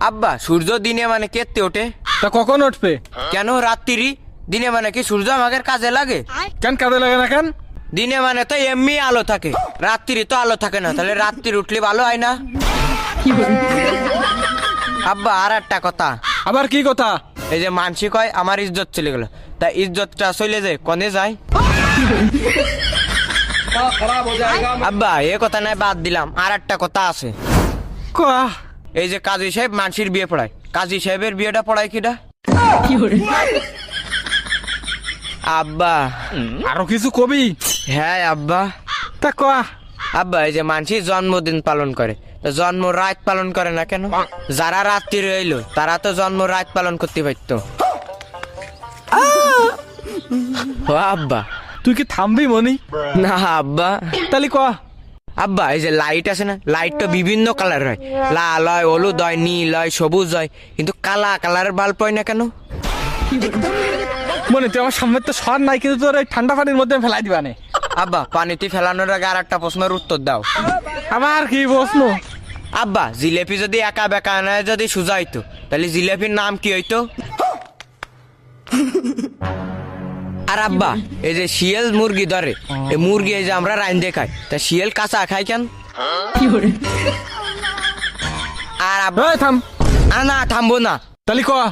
আব্বা সূর্য দিনে মানে কেতে ওঠে? তা কখন উঠবে? কেন রাত্রি? দিনে মানে কি সূর্য আমাদের কাজে লাগে? কেন কাজে লাগে না কেন? দিনে মানে তো এমনি আলো থাকে, রাত্রি তো আলো থাকে না, তাহলে রাত্রি উঠলে ভালো হয় না? আব্বা আর একটা কথা। আবার কি কথা? এই যে মানসি কয় আমার ইজ্জত চলে গেল, তা ইজ্জতটা চলে যায় কনে যায়? আব্বা এ কথা নাই, বাদ দিলাম, আর একটা কথা আছে। কয়া এই যে কাজী সাহেব মানসির বিয়ে পড়ায়, কাজী সাহেবের বিয়েটা পড়ায় কিটা? আব্বা আরো কিছু কবি? হ্যাঁ আব্বা। তা কয়া। আব্বা এই যে মানসি জন্মদিন পালন করে, তো জন্ম রাত পালন করে না কেন? যারা রাত্রি রইলো তারা তো জন্ম রাত পালন করতে পারতো। ও আব্বা। তুই কি থামবি মনি? না আব্বা। তাহলে কয়া। আব্বা এই যে লাইট আছে না, লাইট তো বিভিন্ন কালার হয়, লাল হয়, হলুদ হয়, নীল হয়, সবুজ হয়, কিন্তু কালা কালারের বাল্ব হয় না কেন? মনে তুই আমার সামনে তো সর নাই, কিন্তু তোর এই ঠান্ডা পানির মধ্যে ফেলাই দিবা নে। আব্বা পানিতে ফেলানোর আগে আর একটা প্রশ্নের উত্তর দাও। আবার কি প্রশ্ন? আব্বা জিলেপি যদি একা বেকা নয় যদি সোজা হইতো, তাহলে জিলেপির নাম কি হইতো? আর আব্বা এই যে শিয়াল মুরগি ধরে, এই মুরগি এই যে আমরা রাইন্দে খাই, তা শিয়াল কাঁচা খাই কেন? আর আব্বা এই থাম। না থামবো না। তাহলে কয়া।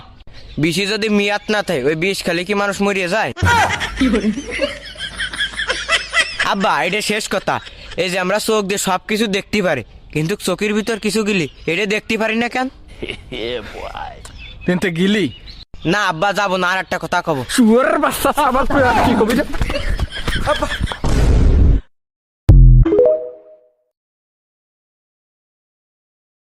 বিষে যদি মিয়াত না থাকে, ওই বিষ খেলে কি মানুষ মরিয়ে যায়? আব্বা এটা শেষ কথা। এই যে আমরা চোখ দিয়ে সবকিছু দেখতে পারি, কিন্তু চোখের ভিতর কিছু গিলি এটা দেখতে পারি না কেন? তিনটে গিলি। না আব্বা যাবো না, আর একটা কথা কব। শুয়ারের বাচ্চা আবার তুই আর কি কবি রে? আব্বা